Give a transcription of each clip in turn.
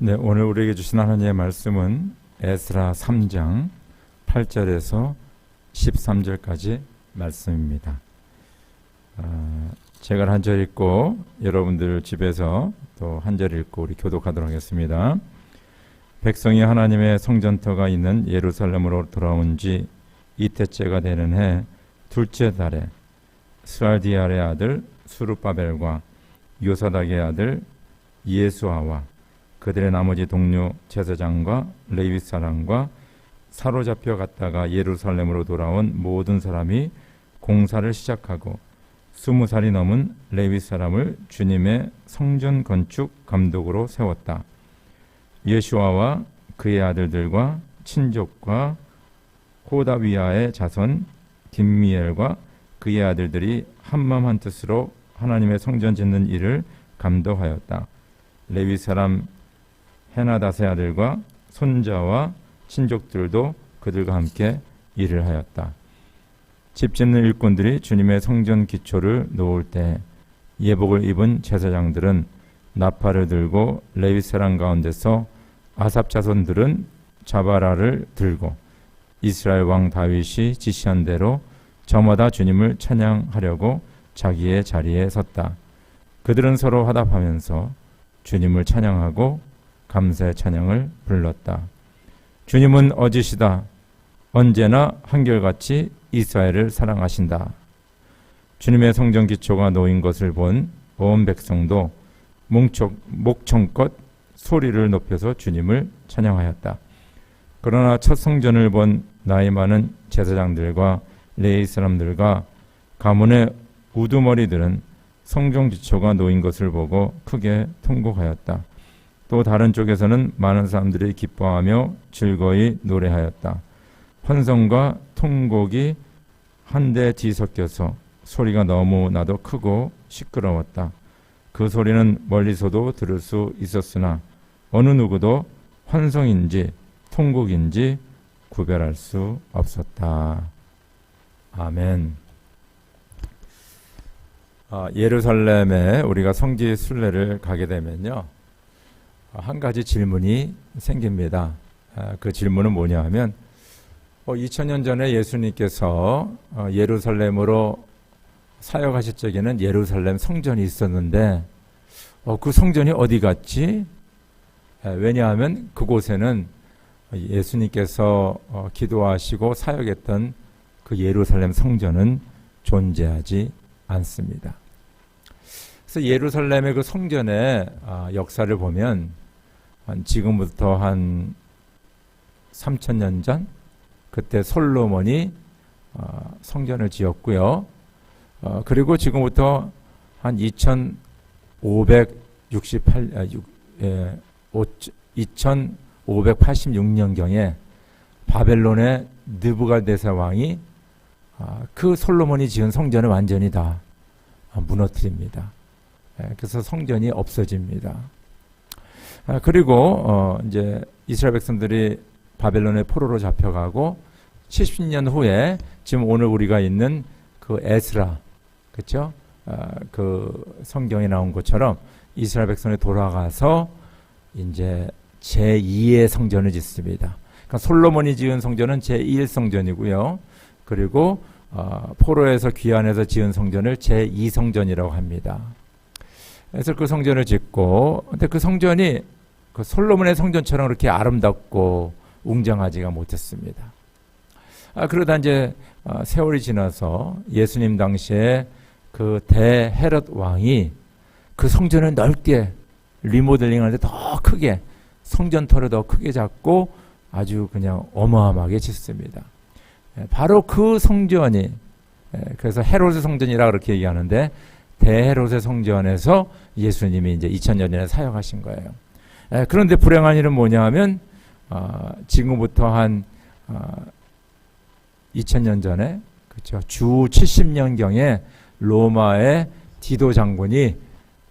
네, 오늘 우리에게 주신 하나님의 말씀은 에스라 3장 8절에서 13절까지 말씀입니다. 제가 한 절 읽고 여러분들 집에서 또 한 절 읽고 우리 교독하도록 하겠습니다. 백성이 하나님의 성전터가 있는 예루살렘으로 돌아온 지 이태째가 되는 해 둘째 달에 스알디엘의 아들 수룹바벨과 요사닥의 아들 예수아와 그들의 나머지 동료 제사장과 레위 사람과 사로잡혀 갔다가 예루살렘으로 돌아온 모든 사람이 공사를 시작하고 20살이 넘은 레위 사람을 주님의 성전 건축 감독으로 세웠다. 예수아와 그의 아들들과 친족과 호다위아의 자손 김미엘과 그의 아들들이 한마음 한뜻으로 하나님의 성전 짓는 일을 감독하였다. 레위 사람 헤나닷의 아들과 손자와 친족들도 그들과 함께 일을 하였다. 집 짓는 일꾼들이 주님의 성전 기초를 놓을 때 예복을 입은 제사장들은 나팔을 들고 레위 사람 가운데서 아삽 자손들은 자바라를 들고 이스라엘 왕 다윗이 지시한 대로 저마다 주님을 찬양하려고 자기의 자리에 섰다. 그들은 서로 화답하면서 주님을 찬양하고 감사의 찬양을 불렀다. 주님은 어지시다. 언제나 한결같이 이스라엘을 사랑하신다. 주님의 성전 기초가 놓인 것을 본 온 백성도 목청껏 소리를 높여서 주님을 찬양하였다. 그러나 첫 성전을 본 나이 많은 제사장들과 레위 사람들과 가문의 우두머리들은 성전 기초가 놓인 것을 보고 크게 통곡하였다. 또 다른 쪽에서는 많은 사람들이 기뻐하며 즐거이 노래하였다. 환성과 통곡이 한데 뒤섞여서 소리가 너무나도 크고 시끄러웠다. 그 소리는 멀리서도 들을 수 있었으나 어느 누구도 환성인지 통곡인지 구별할 수 없었다. 아멘. 예루살렘에 우리가 성지 순례를 가게 되면요, 한 가지 질문이 생깁니다. 그 질문은 뭐냐 하면 2000년 전에 예수님께서 예루살렘으로 사역하실 적에는 예루살렘 성전이 있었는데 그 성전이 어디 갔지? 왜냐하면 그곳에는 예수님께서 기도하시고 사역했던 그 예루살렘 성전은 존재하지 않습니다. 그래서 예루살렘의 그 성전의 역사를 보면 지금부터 한 3000년 전 그때 솔로몬이 성전을 지었고요. 그리고 지금부터 한 2586년경에 바벨론의 느부갓네살 왕이 그 솔로몬이 지은 성전을 완전히 다 무너뜨립니다. 그래서 성전이 없어집니다. 그리고 이제 이스라엘 백성들이 바벨론의 포로로 잡혀가고 70년 후에 지금 오늘 우리가 있는 그 에스라, 그렇죠? 그 성경에 나온 것처럼 이스라엘 백성이 돌아가서 이제 제2의 성전을 짓습니다. 그러니까 솔로몬이 지은 성전은 제1 성전이고요. 그리고 포로에서 귀환해서 지은 성전을 제2 성전이라고 합니다. 그래서 그 성전을 짓고, 근데 그 성전이 그 솔로몬의 성전처럼 그렇게 아름답고 웅장하지가 못했습니다. 그러다 이제 세월이 지나서 예수님 당시에 그 대헤롯 왕이 그 성전을 넓게 리모델링하는데 더 크게 성전터를 더 크게 잡고 아주 그냥 어마어마하게 짓습니다. 바로 그 성전이, 그래서 헤롯의 성전이라 그렇게 얘기하는데 대헤롯의 성전에서 예수님이 이제 2000년 전에 사역하신 거예요. 그런데 불행한 일은 뭐냐 하면 지금부터 한 2000년 전에, 그렇죠, 주 70년경에 로마의 디도 장군이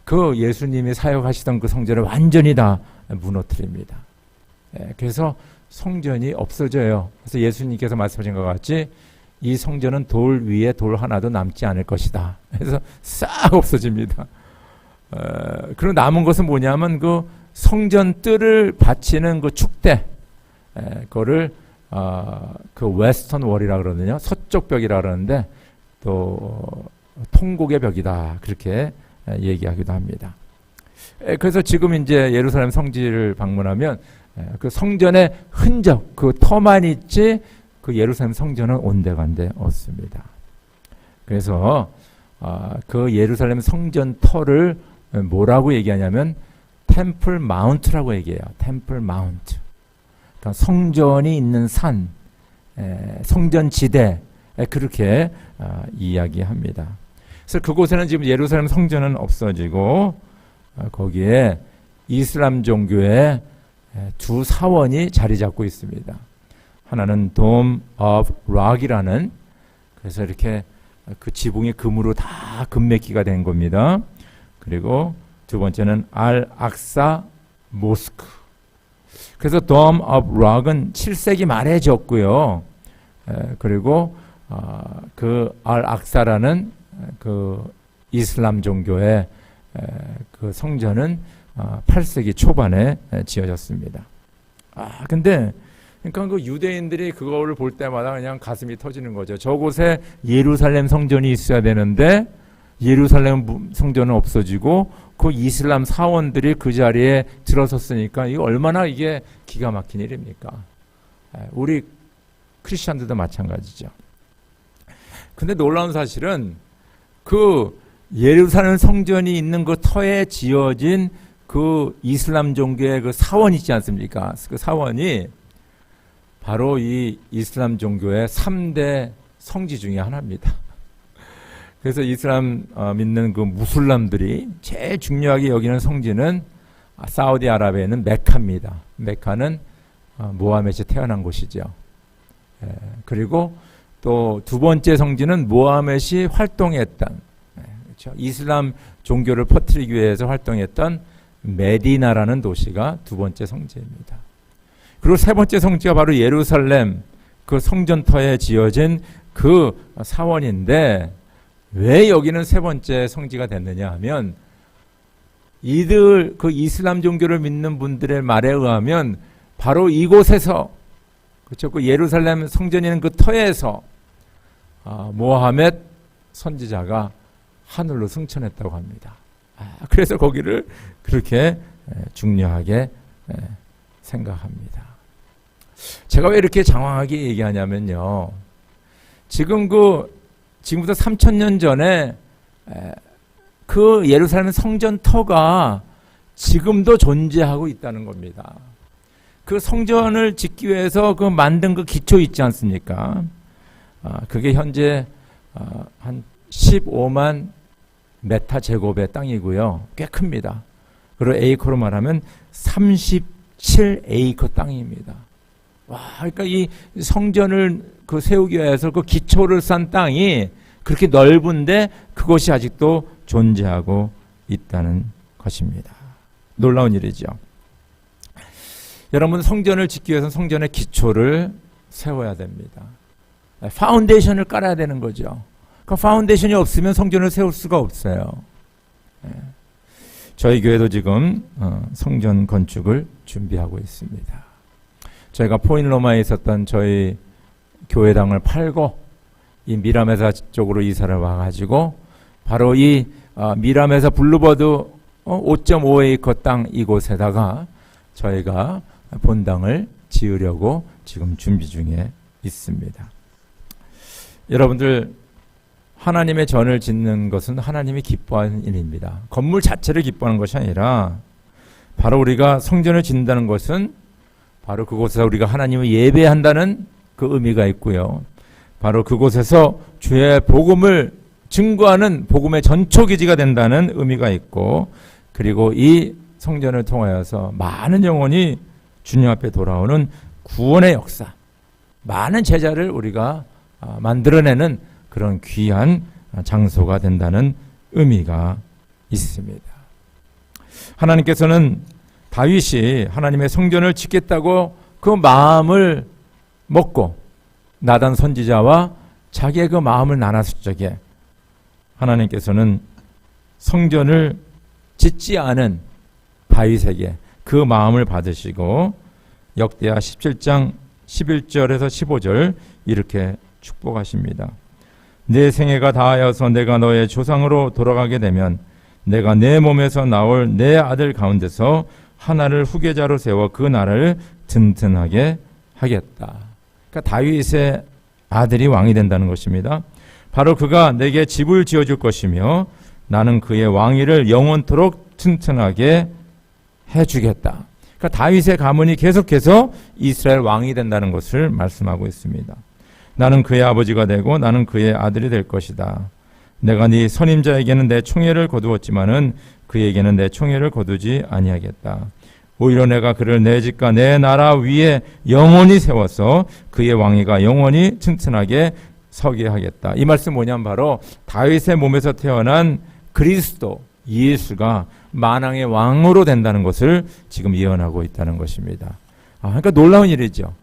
그 예수님이 사역하시던 그 성전을 완전히 다 무너뜨립니다. 그래서 성전이 없어져요. 그래서 예수님께서 말씀하신 것 같이 이 성전은 돌 위에 돌 하나도 남지 않을 것이다. 그래서 싹 없어집니다. 그리고 남은 것은 뭐냐면 그 성전 뜰을 바치는 그 축대, 그거를 그 웨스턴 월이라 그러거든요. 서쪽 벽이라 그러는데 또 통곡의 벽이다 그렇게 얘기하기도 합니다. 그래서 지금 이제 예루살렘 성지를 방문하면 그 성전의 흔적, 그 터만 있지 그 예루살렘 성전은 온데간데 없습니다. 그래서 그 예루살렘 성전 터를 뭐라고 얘기하냐면 템플 마운트라고 얘기해요. 템플 마운트. 그러니까 성전이 있는 산, 성전 지대 그렇게 이야기합니다. 그래서 그곳에는 지금 예루살렘 성전은 없어지고 거기에 이슬람 종교의 두 사원이 자리 잡고 있습니다. 하나는 Dome of Rock이라는, 그래서 이렇게 그 지붕이 금으로 다 금메기가 된 겁니다. 그리고 두 번째는 알 악사 모스크. 그래서 Dome of Rock은 7세기 말에 지었고요. 그리고 그 알 악사라는 그 이슬람 종교의 그 성전은 8세기 초반에 지어졌습니다. 근데 그러니까 그 유대인들이 그거를 볼 때마다 그냥 가슴이 터지는 거죠. 저곳에 예루살렘 성전이 있어야 되는데 예루살렘 성전은 없어지고 그 이슬람 사원들이 그 자리에 들어섰으니까 이게 얼마나 이게 기가 막힌 일입니까? 우리 크리스천들도 마찬가지죠. 근데 놀라운 사실은 그 예루살렘 성전이 있는 그 터에 지어진 그 이슬람 종교의 그 사원 있지 않습니까? 그 사원이 바로 이 이슬람 종교의 3대 성지 중에 하나입니다. 그래서 이슬람 믿는 그 무슬람들이 제일 중요하게 여기는 성지는 사우디아라비아에 있는 메카입니다. 메카는 모하메드이 태어난 곳이죠. 그리고 또 두 번째 성지는 모하메드이 활동했던, 그렇죠? 이슬람 종교를 퍼뜨리기 위해서 활동했던 메디나라는 도시가 두 번째 성지입니다. 그리고 세 번째 성지가 바로 예루살렘 그 성전터에 지어진 그 사원인데, 왜 여기는 세 번째 성지가 됐느냐 하면 이들 그 이슬람 종교를 믿는 분들의 말에 의하면 바로 이곳에서, 그렇죠, 그 예루살렘 성전이 있는 그 터에서 모하메드 선지자가 하늘로 승천했다고 합니다. 그래서 거기를 그렇게 중요하게 생각합니다. 제가 왜 이렇게 장황하게 얘기하냐면요, 지금부터 3000년 전에 그 예루살렘 성전 터가 지금도 존재하고 있다는 겁니다. 그 성전을 짓기 위해서 그 만든 그 기초 있지 않습니까? 그게 현재 한 15만 메타 제곱의 땅이고요. 꽤 큽니다. 그리고 에이커로 말하면 37에이커 땅입니다. 그러니까 이 성전을 그 세우기 위해서 그 기초를 싼 땅이 그렇게 넓은데 그것이 아직도 존재하고 있다는 것입니다. 놀라운 일이죠. 여러분, 성전을 짓기 위해서는 성전의 기초를 세워야 됩니다. 파운데이션을 깔아야 되는 거죠. 그 파운데이션이 없으면 성전을 세울 수가 없어요. 저희 교회도 지금 성전 건축을 준비하고 있습니다. 저희가 포인로마에 있었던 저희 교회당을 팔고 이 미라메사 쪽으로 이사를 와가지고 바로 이 미라메사 블루버드 5.5에이커 땅 이곳에다가 저희가 본당을 지으려고 지금 준비 중에 있습니다. 여러분들, 하나님의 전을 짓는 것은 하나님이 기뻐하는 일입니다. 건물 자체를 기뻐하는 것이 아니라 바로 우리가 성전을 짓는다는 것은 바로 그곳에서 우리가 하나님을 예배한다는 그 의미가 있고요. 바로 그곳에서 주의 복음을 증거하는 복음의 전초기지가 된다는 의미가 있고, 그리고 이 성전을 통하여서 많은 영혼이 주님 앞에 돌아오는 구원의 역사, 많은 제자를 우리가 만들어내는 그런 귀한 장소가 된다는 의미가 있습니다. 하나님께서는 다윗이 하나님의 성전을 짓겠다고 그 마음을 먹고 나단 선지자와 자기의 그 마음을 나눴을 적에 하나님께서는 성전을 짓지 않은 다윗에게 그 마음을 받으시고 역대하 17장 11절에서 15절 이렇게 축복하십니다. 내 생애가 다하여서 내가 너의 조상으로 돌아가게 되면 내가 내 몸에서 나올 내 아들 가운데서 하나를 후계자로 세워 그 나라를 튼튼하게 하겠다. 그러니까 다윗의 아들이 왕이 된다는 것입니다. 바로 그가 내게 집을 지어줄 것이며 나는 그의 왕위를 영원토록 튼튼하게 해주겠다. 그러니까 다윗의 가문이 계속해서 이스라엘 왕이 된다는 것을 말씀하고 있습니다. 나는 그의 아버지가 되고 나는 그의 아들이 될 것이다. 내가 네 선임자에게는 내 총애를 거두었지만은 그에게는 내 총애를 거두지 아니하겠다. 오히려 내가 그를 내 집과 내 나라 위에 영원히 세워서 그의 왕위가 영원히 튼튼하게 서게 하겠다. 이 말씀 뭐냐면 바로 다윗의 몸에서 태어난 그리스도 예수가 만왕의 왕으로 된다는 것을 지금 예언하고 있다는 것입니다. 그러니까 놀라운 일이죠.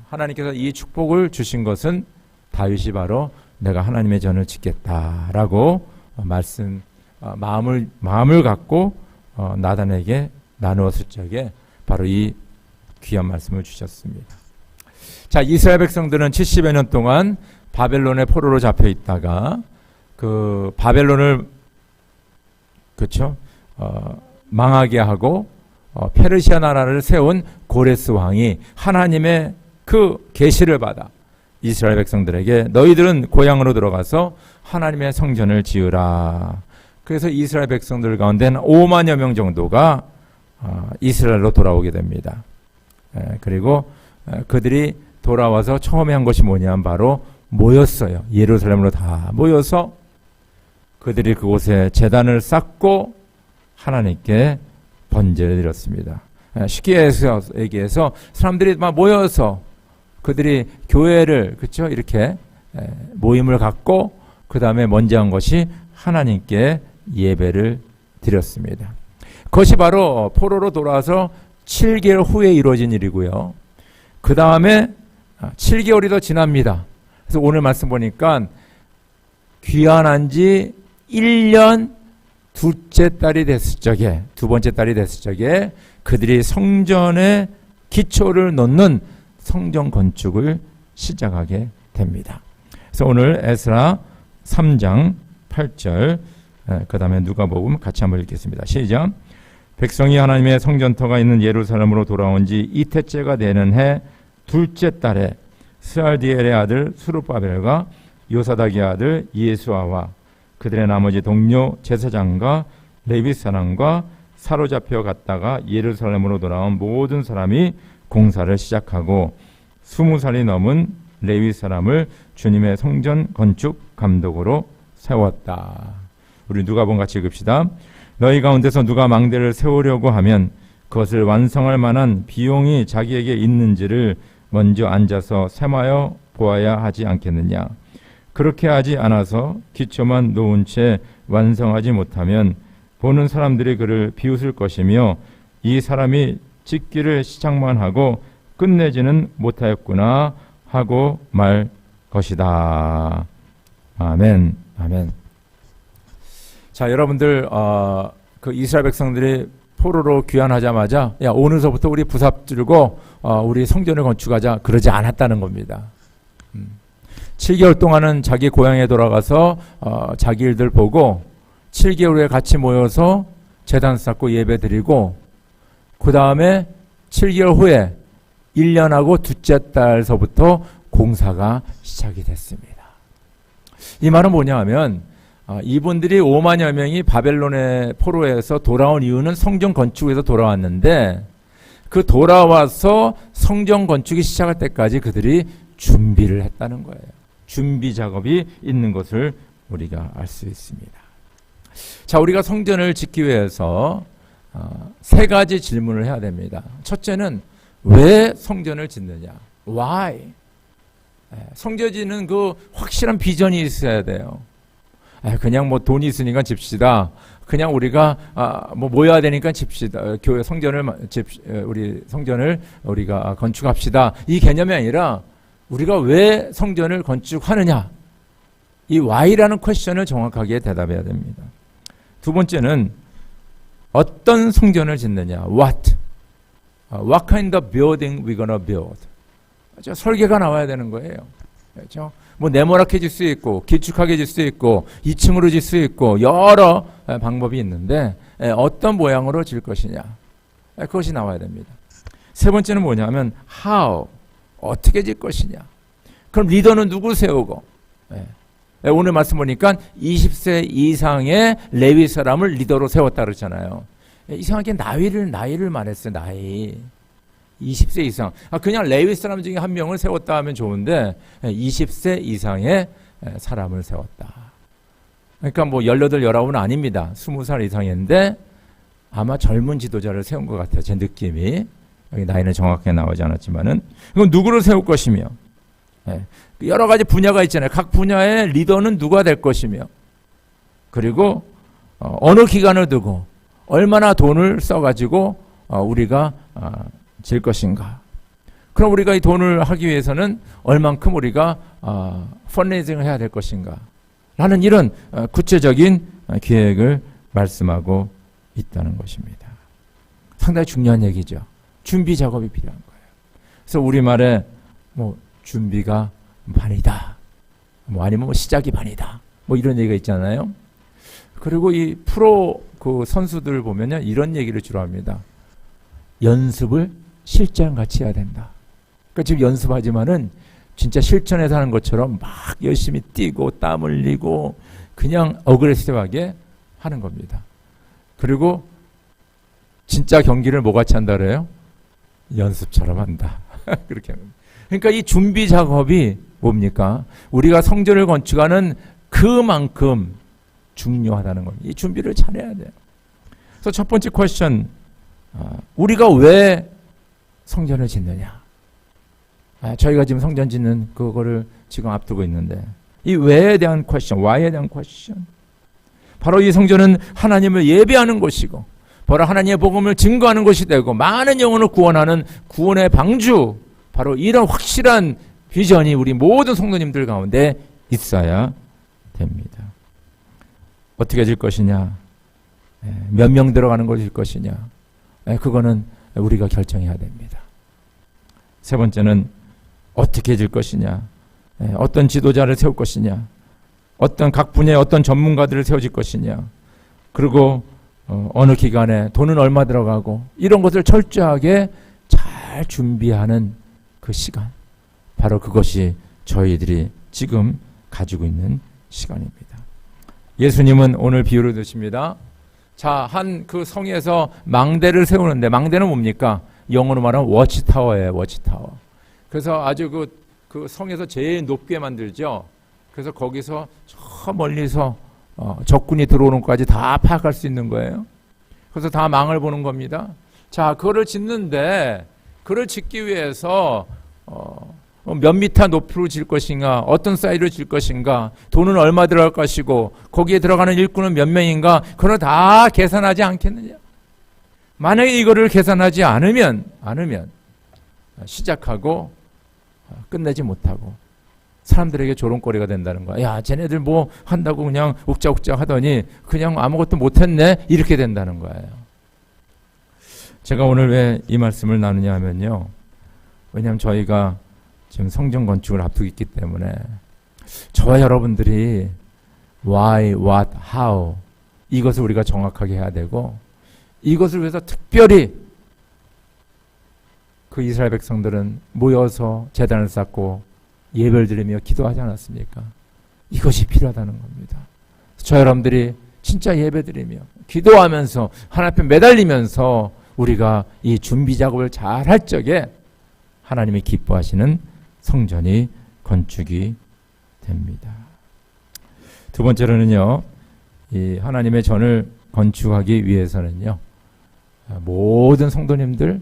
하나님께서 이 축복을 주신 것은 다윗이 바로 내가 하나님의 전을 짓겠다라고 마음을 갖고 나단에게 나누었을 적에 바로 이 귀한 말씀을 주셨습니다. 자, 이스라엘 백성들은 70여 년 동안 바벨론의 포로로 잡혀 있다가 그 바벨론을 망하게 하고 페르시아 나라를 세운 고레스 왕이 하나님의 그 계시를 받아 이스라엘 백성들에게 너희들은 고향으로 들어가서 하나님의 성전을 지으라. 그래서 이스라엘 백성들 가운데는 5만여 명 정도가 이스라엘로 돌아오게 됩니다. 그리고 그들이 돌아와서 처음에 한 것이 뭐냐면 바로 모였어요. 예루살렘으로 다 모여서 그들이 그곳에 제단을 쌓고 하나님께 번제를 드렸습니다. 쉽게 얘기해서 사람들이 막 모여서 그들이 교회를 이렇게 모임을 갖고 그 다음에 먼저 한 것이 하나님께 예배를 드렸습니다. 그것이 바로 포로로 돌아와서 7개월 후에 이루어진 일이고요. 그 다음에 7개월이 더 지납니다. 그래서 오늘 말씀 보니까 귀환한 지 1년 둘째 딸이 됐을 적에, 두 번째 딸이 됐을 적에 그들이 성전의 기초를 놓는 성전 건축을 시작하게 됩니다. 그래서 오늘 에스라 3장 8절, 그 다음에 누가복음 같이 한번 읽겠습니다. 시작. 백성이 하나님의 성전터가 있는 예루살렘으로 돌아온 지 이태째가 되는 해 둘째 달에 스알디엘의 아들 수르바벨과 요사닥의 아들 예수아와 그들의 나머지 동료 제사장과 레위 사람과 사로잡혀 갔다가 예루살렘으로 돌아온 모든 사람이 공사를 시작하고 20살이 넘은 레위 사람을 주님의 성전 건축 감독으로 세웠다. 우리 누가복음 같이 읽읍시다. 너희 가운데서 누가 망대를 세우려고 하면 그것을 완성할 만한 비용이 자기에게 있는지를 먼저 앉아서 셈하여 보아야 하지 않겠느냐. 그렇게 하지 않아서 기초만 놓은 채 완성하지 못하면 보는 사람들이 그를 비웃을 것이며 이 사람이 짓기를 시작만 하고 끝내지는 못하였구나 하고 말 것이다. 아멘. 아멘. 자, 여러분들 그 이스라엘 백성들이 포로로 귀환하자마자 야 오늘서부터 우리 부삽 들고 우리 성전을 건축하자 그러지 않았다는 겁니다. 7개월 동안은 자기 고향에 돌아가서 자기 일들 보고 7개월 후에 같이 모여서 제단 쌓고 예배 드리고 그 다음에 7개월 후에 1년하고 둘째 달서부터 공사가 시작이 됐습니다. 이 말은 뭐냐 하면 이분들이 5만여 명이 바벨론의 포로에서 돌아온 이유는 성전 건축에서 돌아왔는데 그 돌아와서 성전 건축이 시작할 때까지 그들이 준비를 했다는 거예요. 준비 작업이 있는 것을 우리가 알 수 있습니다. 자, 우리가 성전을 짓기 위해서 세 가지 질문을 해야 됩니다. 첫째는 왜 성전을 짓느냐? Why? 성전 짓는 그 확실한 비전이 있어야 돼요. 그냥 뭐 돈이 있으니까 집시다. 그냥 우리가 뭐 모여야 되니까 집시다. 교회 성전을 우리 성전을 우리가 건축합시다. 이 개념이 아니라 우리가 왜 성전을 건축하느냐? 이 why라는 퀘스천을 정확하게 대답해야 됩니다. 두 번째는 어떤 성전을 짓느냐? What? What kind of building we gonna build? 그렇죠? 설계가 나와야 되는 거예요. 그렇죠? 뭐 네모나게 질 수 있고 길쭉하게 질 수 있고 2층으로 질 수 있고 여러 방법이 있는데 어떤 모양으로 질 것이냐 그것이 나와야 됩니다. 세 번째는 뭐냐면 how 어떻게 질 것이냐. 그럼 리더는 누구 세우고 오늘 말씀 보니까 20세 이상의 레위 사람을 리더로 세웠다 그랬잖아요. 이상하게 나이를 말했어요. 나이 20세 이상. 그냥 레위 사람 중에 한 명을 세웠다 하면 좋은데 20세 이상의 사람을 세웠다. 그러니까 뭐 18, 19은 아닙니다. 20살 이상인데 아마 젊은 지도자를 세운 것 같아요. 제 느낌이. 여기 나이는 정확하게 나오지 않았지만은. 그럼 누구를 세울 것이며 여러 가지 분야가 있잖아요. 각 분야의 리더는 누가 될 것이며 그리고 어느 기간을 두고 얼마나 돈을 써가지고 우리가 질 것인가. 그럼 우리가 이 돈을 하기 위해서는 얼만큼 우리가 펀레이징을 해야 될 것인가 라는 이런 구체적인 계획을 말씀하고 있다는 것입니다. 상당히 중요한 얘기죠. 준비 작업이 필요한 거예요. 그래서 우리말에 뭐 준비가 반이다, 뭐 아니면 뭐 시작이 반이다, 뭐 이런 얘기가 있잖아요. 그리고 이 프로 그 선수들 보면요 이런 얘기를 주로 합니다. 연습을 실전같이 해야 된다. 그러니까 지금 연습하지만은 진짜 실전에서 하는 것처럼 막 열심히 뛰고 땀 흘리고 그냥 어그레시브하게 하는 겁니다. 그리고 진짜 경기를 뭐같이 한다 그래요? 연습처럼 한다. 그렇게 합니다. 그러니까 이 준비 작업이 뭡니까? 우리가 성전을 건축하는 그만큼 중요하다는 겁니다. 이 준비를 잘해야 돼요. 그래서 첫 번째 퀘스천, 우리가 왜 성전을 짓느냐? 저희가 지금 성전 짓는 그거를 지금 앞두고 있는데 이 왜에 대한 퀘스천, why에 대한 퀘스천. 바로 이 성전은 하나님을 예배하는 곳이고 바로 하나님의 복음을 증거하는 곳이 되고 많은 영혼을 구원하는 구원의 방주, 바로 이런 확실한 비전이 우리 모든 성도님들 가운데 있어야 됩니다. 어떻게 질 것이냐, 몇 명 들어가는 것일 것이냐, 그거는 우리가 결정해야 됩니다. 세 번째는 어떻게 질 것이냐, 어떤 지도자를 세울 것이냐, 어떤 각 분야의 어떤 전문가들을 세워질 것이냐, 그리고 어느 기간에 돈은 얼마 들어가고 이런 것을 철저하게 잘 준비하는 그 시간, 바로 그것이 저희들이 지금 가지고 있는 시간입니다. 예수님은 오늘 비유를 드십니다. 자, 한 그 성에서 망대를 세우는데, 망대는 뭡니까? 영어로 말하면 워치타워예요. 워치타워. 그래서 아주 그 성에서 제일 높게 만들죠. 그래서 거기서 저 멀리서 적군이 들어오는 것까지 다 파악할 수 있는 거예요. 그래서 다 망을 보는 겁니다. 자, 그거를 짓는데 그걸 짓기 위해서 몇 미터 높이로 질 것인가, 어떤 사이즈로 질 것인가, 돈은 얼마 들어갈 것이고 거기에 들어가는 일꾼은 몇 명인가, 그걸 다 계산하지 않겠느냐. 만약에 이거를 계산하지 않으면 시작하고 끝내지 못하고 사람들에게 조롱거리가 된다는 거야. 야, 쟤네들 뭐 한다고 그냥 욱작욱작 하더니 그냥 아무것도 못했네, 이렇게 된다는 거예요. 제가 오늘 왜 이 말씀을 나누냐 하면요, 왜냐하면 저희가 지금 성전 건축을 앞두고 있기 때문에 저와 여러분들이 why, what, how 이것을 우리가 정확하게 해야 되고, 이것을 위해서 특별히 그 이스라엘 백성들은 모여서 제단을 쌓고 예배를 드리며 기도하지 않았습니까? 이것이 필요하다는 겁니다. 저 여러분들이 진짜 예배 드리며 기도하면서 하나님 앞에 매달리면서 우리가 이 준비 작업을 잘 할 적에 하나님이 기뻐하시는 성전이 건축이 됩니다. 두 번째로는요, 이 하나님의 전을 건축하기 위해서는요, 모든 성도님들,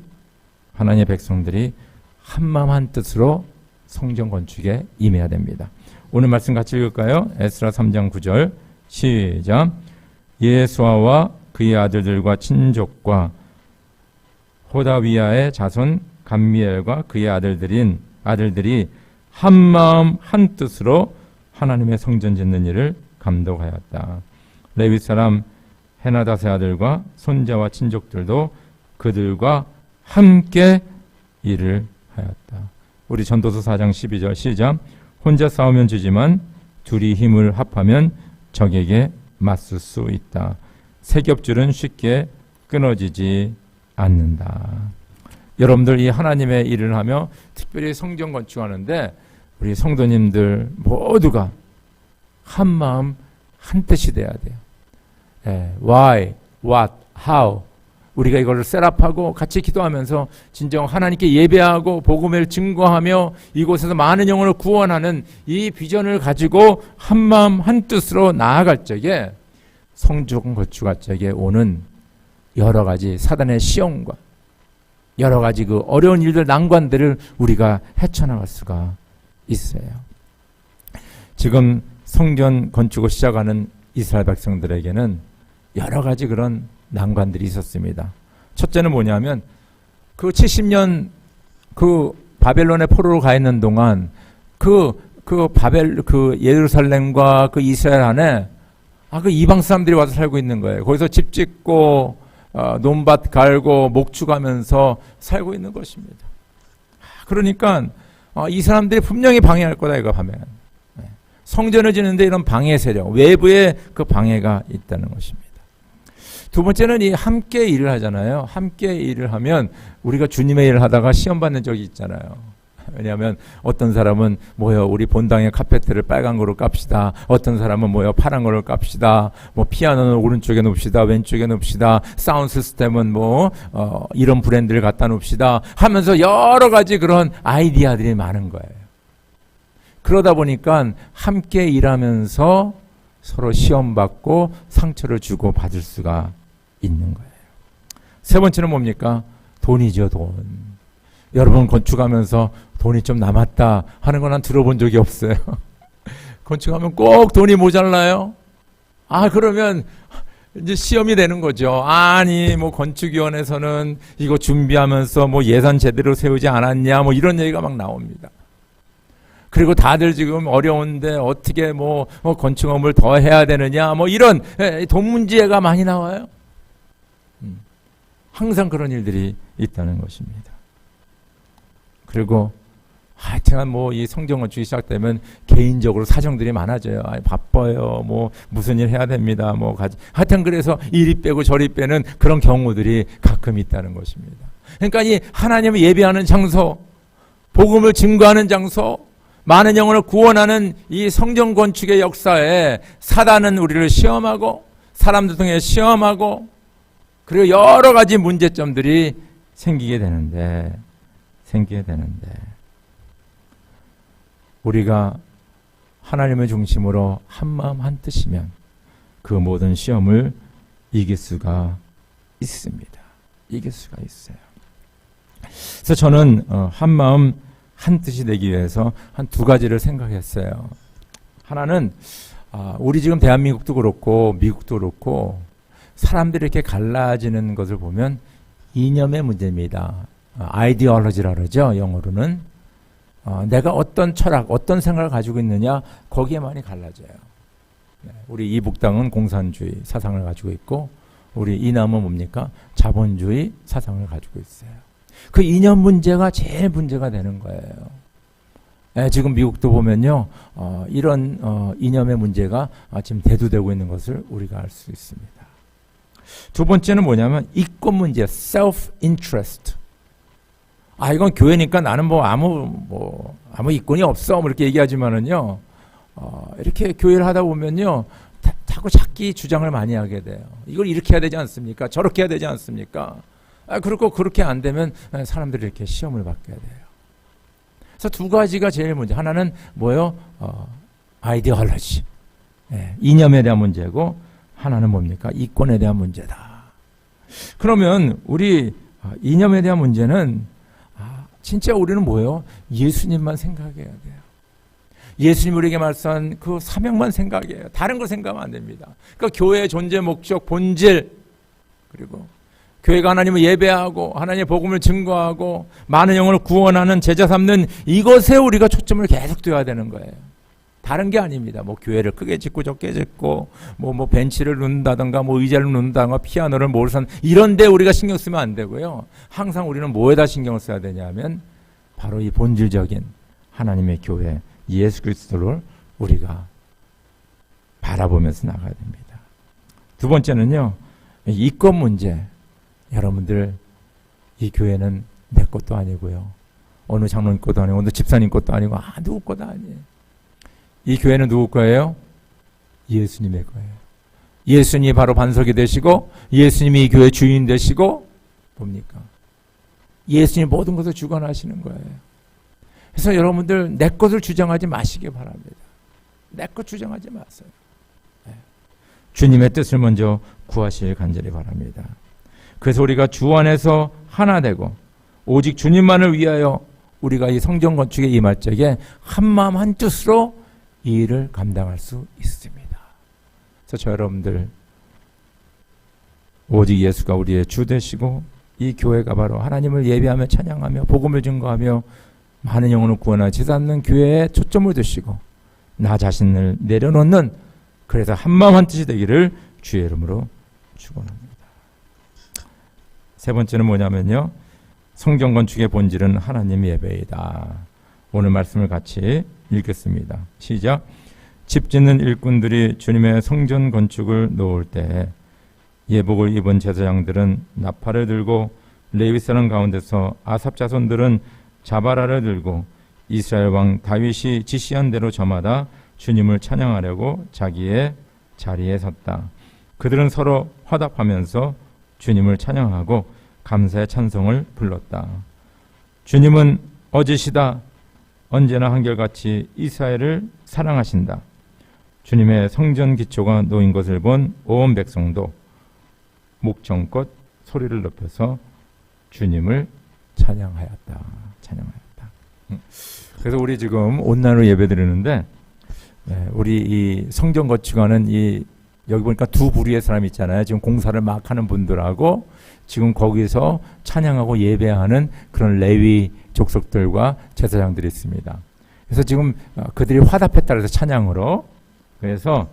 하나님의 백성들이 한마음 한뜻으로 성전 건축에 임해야 됩니다. 오늘 말씀 같이 읽을까요? 에스라 3장 9절 시작. 예수아와 그의 아들들과 친족과 호다위아의 자손 감미엘과 그의 아들들이 한마음 한뜻으로 하나님의 성전 짓는 일을 감독하였다. 레위 사람 헤나닷의 아들과 손자와 친족들도 그들과 함께 일을 하였다. 우리 전도서 4장 12절 시작. 혼자 싸우면 지지만 둘이 힘을 합하면 적에게 맞설 수 있다. 세 겹줄은 쉽게 끊어지지 않는다. 여러분들 이 하나님의 일을 하며 특별히 성전 건축하는데 우리 성도님들 모두가 한 마음 한 뜻이 돼야 돼요. Why, what, how 우리가 이걸 셋업하고 같이 기도하면서 진정 하나님께 예배하고 복음을 증거하며 이곳에서 많은 영혼을 구원하는 이 비전을 가지고 한 마음 한 뜻으로 나아갈 적에 성전 건축할 적에 오는 여러 가지 사단의 시험과 여러 가지 그 어려운 일들 난관들을 우리가 헤쳐나갈 수가 있어요. 지금 성전 건축을 시작하는 이스라엘 백성들에게는 여러 가지 그런 난관들이 있었습니다. 첫째는 뭐냐면 그 70년 그 바벨론의 포로로 가 있는 동안 그 예루살렘과 그 이스라엘 안에 그 이방 사람들이 와서 살고 있는 거예요. 거기서 집 짓고 논밭 갈고 목축하면서 살고 있는 것입니다. 그러니까 이 사람들이 분명히 방해할 거다 이거 하면 성전을 짓는데 이런 방해 세력 외부의 그 방해가 있다는 것입니다. 두 번째는 이 함께 일을 하잖아요. 함께 일을 하면 우리가 주님의 일을 하다가 시험 받는 적이 있잖아요. 왜냐하면 어떤 사람은 우리 본당의 카페트를 빨간 거로 깝시다. 어떤 사람은 파란 거로 깝시다. 피아노는 오른쪽에 놓읍시다. 왼쪽에 놓읍시다. 사운드 시스템은 이런 브랜드를 갖다 놓읍시다. 하면서 여러 가지 그런 아이디어들이 많은 거예요. 그러다 보니까 함께 일하면서 서로 시험받고 상처를 주고 받을 수가 있는 거예요. 세 번째는 뭡니까? 돈이죠, 돈. 여러분 건축하면서 돈이 좀 남았다 하는 건 난 들어본 적이 없어요. 건축하면 꼭 돈이 모자라요. 그러면 이제 시험이 되는 거죠. 아니 건축위원회에서는 이거 준비하면서 예산 제대로 세우지 않았냐 이런 얘기가 막 나옵니다. 그리고 다들 지금 어려운데 어떻게 건축업을 더 해야 되느냐 이런 돈 문제가 많이 나와요. 항상 그런 일들이 있다는 것입니다. 그리고 하여튼 이 성전 건축이 시작되면 개인적으로 사정들이 많아져요. 바빠요. 무슨 일 해야 됩니다. 하여튼 그래서 이리 빼고 저리 빼는 그런 경우들이 가끔 있다는 것입니다. 그러니까 이 하나님을 예배하는 장소, 복음을 증거하는 장소, 많은 영혼을 구원하는 이 성전 건축의 역사에 사단은 우리를 시험하고 사람들 통해 시험하고 그리고 여러 가지 문제점들이 생기게 되는데 우리가 하나님의 중심으로 한마음 한뜻이면 그 모든 시험을 이길 수가 있습니다. 이길 수가 있어요. 그래서 저는 한마음 한뜻이 되기 위해서 한 두 가지를 생각했어요. 하나는 우리 지금 대한민국도 그렇고 미국도 그렇고 사람들이 이렇게 갈라지는 것을 보면 이념의 문제입니다. 아이디올로지라 그러죠. 영어로는. 내가 어떤 철학, 어떤 생각을 가지고 있느냐 거기에 많이 갈라져요. 우리 이북당은 공산주의 사상을 가지고 있고 우리 이남은 뭡니까? 자본주의 사상을 가지고 있어요. 그 이념 문제가 제일 문제가 되는 거예요. 지금 미국도 보면요. 이런 이념의 문제가 지금 대두되고 있는 것을 우리가 알 수 있습니다. 두 번째는 뭐냐면 이권 문제, self-interest. 이건 교회니까 나는 아무 이권이 없어. 이렇게 얘기하지만은요. 이렇게 교회를 하다 보면요. 자꾸 자기 주장을 많이 하게 돼요. 이걸 이렇게 해야 되지 않습니까? 저렇게 해야 되지 않습니까? 그리고 그렇게 안 되면 사람들이 이렇게 시험을 받게 돼요. 그래서 두 가지가 제일 문제. 하나는 아이디올로지. 이념에 대한 문제고 하나는 뭡니까? 이권에 대한 문제다. 그러면 우리 이념에 대한 문제는 진짜 우리는 예수님만 생각해야 돼요. 예수님 우리에게 말씀한 그 사명만 생각해요. 다른 거 생각하면 안 됩니다. 그러니까 교회의 존재, 목적, 본질 그리고 교회가 하나님을 예배하고 하나님의 복음을 증거하고 많은 영혼을 구원하는 제자 삼는 이것에 우리가 초점을 계속 둬야 되는 거예요. 다른 게 아닙니다. 뭐 교회를 크게 짓고 적게 짓고 뭐 벤치를 놓는다든가 뭐 의자를 놓는다든가 피아노를 뭘 산 이런 데 우리가 신경 쓰면 안 되고요. 항상 우리는 뭐에다 신경을 써야 되냐면 바로 이 본질적인 하나님의 교회 예수 그리스도를 우리가 바라보면서 나가야 됩니다. 두 번째는요. 이권 문제. 여러분들 이 교회는 내 것도 아니고요. 어느 장로님 것도 아니고 어느 집사님 것도 아니고 누구 것도 아니에요. 이 교회는 누구 거예요? 예수님의 거예요. 예수님이 바로 반석이 되시고 예수님이 이 교회 주인 되시고 뭡니까? 예수님 모든 것을 주관하시는 거예요. 그래서 여러분들 내 것을 주장하지 마시기 바랍니다. 내 것 주장하지 마세요. 네. 주님의 뜻을 먼저 구하시길 간절히 바랍니다. 그래서 우리가 주 안에서 하나 되고 오직 주님만을 위하여 우리가 이 성전 건축에 임할 적에 한마음 한뜻으로 이 일을 감당할 수 있습니다. 그래서 저 여러분들 오직 예수가 우리의 주 되시고 이 교회가 바로 하나님을 예배하며 찬양하며 복음을 증거하며 많은 영혼을 구원하여 제사하는 교회에 초점을 두시고 나 자신을 내려놓는 그래서 한마음 한뜻이 되기를 주의 이름으로 축원합니다. 세 번째는 뭐냐면요. 성전 건축의 본질은 하나님 예배이다. 오늘 말씀을 같이 읽겠습니다. 시작. 집 짓는 일꾼들이 주님의 성전 건축을 놓을 때 예복을 입은 제사장들은 나팔을 들고 레위 사람 가운데서 아삽 자손들은 자바라를 들고 이스라엘 왕 다윗이 지시한 대로 저마다 주님을 찬양하려고 자기의 자리에 섰다. 그들은 서로 화답하면서 주님을 찬양하고 감사의 찬송을 불렀다. 주님은 어지시다. 언제나 한결같이 이스라엘을 사랑하신다. 주님의 성전 기초가 놓인 것을 본 온 백성도 목청껏 소리를 높여서 주님을 찬양하였다. 그래서 우리 지금 온라인으로 예배드리는데 우리 이 성전 건축하는 이 여기 보니까 두 부류의 사람이 있잖아요. 지금 공사를 막 하는 분들하고 지금 거기서 찬양하고 예배하는 그런 레위 족속들과 제사장들이 있습니다. 그래서 지금 그들이 화답했다 그래서 찬양으로 그래서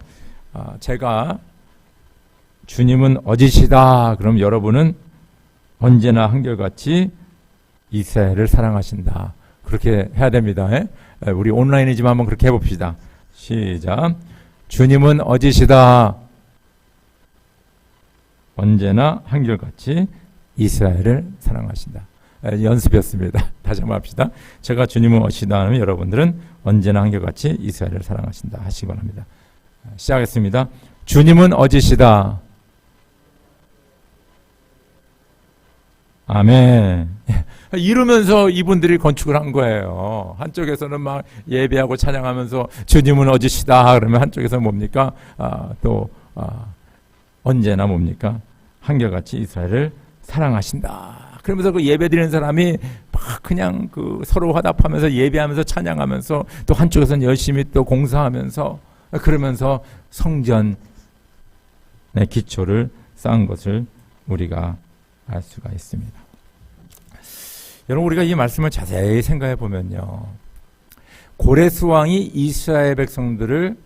제가 주님은 어지시다 그럼 여러분은 언제나 한결같이 이스라엘을 사랑하신다. 그렇게 해야 됩니다. 우리 온라인이지만 한번 그렇게 해봅시다. 시작. 주님은 어지시다. 언제나 한결같이 이스라엘을 사랑하신다. 연습이었습니다. 다시 한번 합시다. 제가 주님은 어시다 하면 여러분들은 언제나 한결같이 이스라엘을 사랑하신다 하시기 바랍니다. 시작하겠습니다. 주님은 어지시다. 아멘. 이러면서 이분들이 건축을 한 거예요. 한쪽에서는 막 예배하고 찬양하면서 주님은 어지시다 그러면 한쪽에서는 뭡니까? 언제나 뭡니까? 한결같이 이스라엘을 사랑하신다. 그러면서 그 예배 드리는 사람이 막 그냥 그 서로 화답하면서 예배하면서 찬양하면서 또 한쪽에서는 열심히 또 공사하면서 그러면서 성전의 기초를 쌓은 것을 우리가 알 수가 있습니다. 여러분 우리가 이 말씀을 자세히 생각해 보면요. 고레스 왕이 이스라엘 백성들을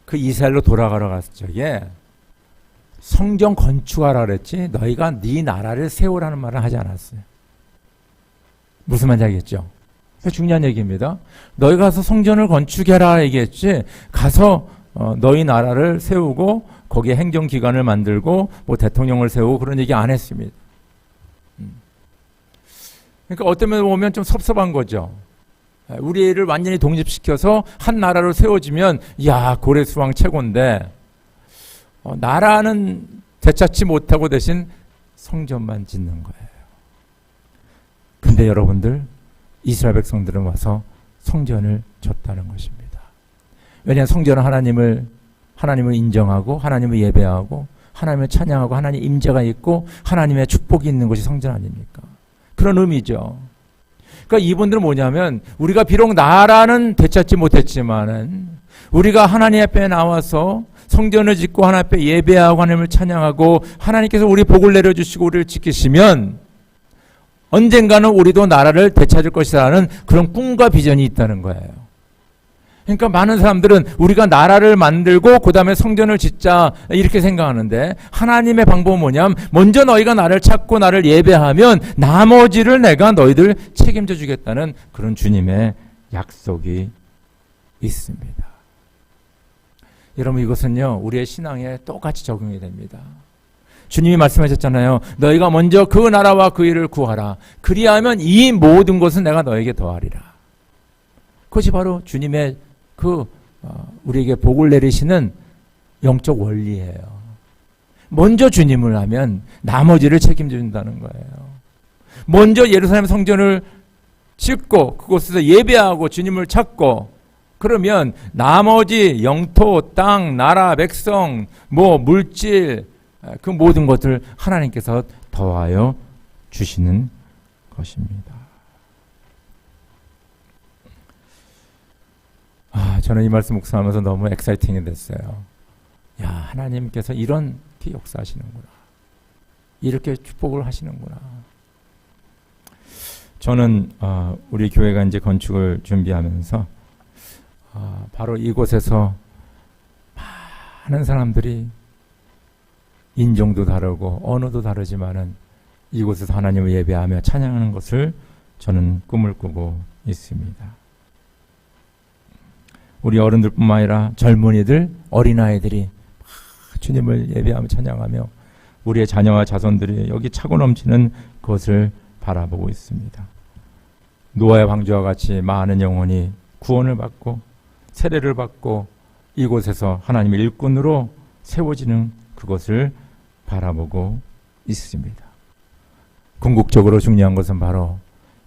그 이스라엘로 돌아가러 갔을 적에 성전 건축하라 그랬지 너희가 네 나라를 세우라는 말을 하지 않았어요. 무슨 말인지 알겠죠? 중요한 얘기입니다. 너희가 가서 성전을 건축해라 얘기했지 가서 너희 나라를 세우고 거기에 행정기관을 만들고 뭐 대통령을 세우고 그런 얘기 안 했습니다. 그러니까 어떤 면에 보면 좀 섭섭한 거죠. 우리를 완전히 독립시켜서 한 나라로 세워지면 야 고레스 왕 최고인데 나라는 되찾지 못하고 대신 성전만 짓는 거예요. 근데 여러분들 이스라엘 백성들은 와서 성전을 졌다는 것입니다. 왜냐하면 성전은 하나님을 인정하고 하나님을 예배하고 하나님을 찬양하고 하나님 임재가 있고 하나님의 축복이 있는 것이 성전 아닙니까? 그런 의미죠. 그러니까 이분들은 뭐냐면 우리가 비록 나라는 되찾지 못했지만은 우리가 하나님 앞에 나와서 성전을 짓고 하나님 앞에 예배하고 하나님을 찬양하고 하나님께서 우리 복을 내려주시고 우리를 지키시면 언젠가는 우리도 나라를 되찾을 것이라는 그런 꿈과 비전이 있다는 거예요. 그러니까 많은 사람들은 우리가 나라를 만들고 그 다음에 성전을 짓자 이렇게 생각하는데, 하나님의 방법은 뭐냐면 먼저 너희가 나를 찾고 나를 예배하면 나머지를 내가 너희들 책임져 주겠다는 그런 주님의 약속이 있습니다. 여러분, 이것은요 우리의 신앙에 똑같이 적용이 됩니다. 주님이 말씀하셨잖아요. 너희가 먼저 그 나라와 그 일을 구하라. 그리하면 이 모든 것은 내가 너에게 더하리라. 그것이 바로 주님의 우리에게 복을 내리시는 영적 원리예요. 먼저 주님을 하면 나머지를 책임져 준다는 거예요. 먼저 예루살렘 성전을 짓고 그곳에서 예배하고 주님을 찾고, 그러면 나머지 영토, 땅, 나라, 백성, 물질, 그 모든 것을 하나님께서 더하여 주시는 것입니다. 저는 이 말씀 묵상하면서 너무 엑사이팅이 됐어요. 야, 하나님께서 이렇게 역사하시는구나. 이렇게 축복을 하시는구나. 저는 우리 교회가 이제 건축을 준비하면서 바로 이곳에서 많은 사람들이 인종도 다르고 언어도 다르지만은 이곳에서 하나님을 예배하며 찬양하는 것을 저는 꿈을 꾸고 있습니다. 우리 어른들뿐만 아니라 젊은이들, 어린아이들이 주님을 예배하며 찬양하며 우리의 자녀와 자손들이 여기 차고 넘치는 것을 바라보고 있습니다. 노아의 방주와 같이 많은 영혼이 구원을 받고 세례를 받고 이곳에서 하나님의 일꾼으로 세워지는 그것을 바라보고 있습니다. 궁극적으로 중요한 것은 바로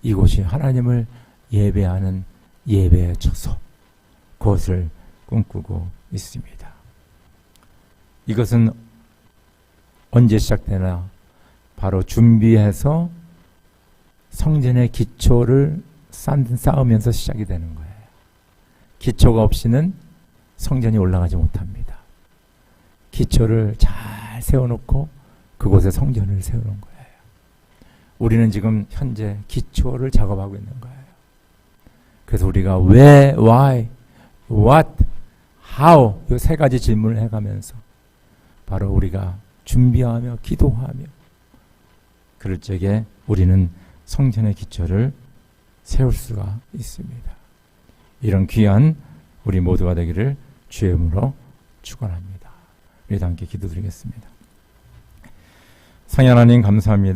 이곳이 하나님을 예배하는 예배의 처소, 그것을 꿈꾸고 있습니다. 이것은 언제 시작되나? 바로 준비해서 성전의 기초를 쌓으면서 시작이 되는 거예요. 기초가 없이는 성전이 올라가지 못합니다. 기초를 잘 세워놓고 그곳에 성전을 세우는 거예요. 우리는 지금 현재 기초를 작업하고 있는 거예요. 그래서 우리가 왜, why, what, how 이 세 가지 질문을 해가면서 바로 우리가 준비하며 기도하며 그럴 적에 우리는 성전의 기초를 세울 수가 있습니다. 이런 귀한 우리 모두가 되기를 주의 이름으로 축원합니다. 우리 다 함께 기도드리겠습니다. 상의 하나님 감사합니다.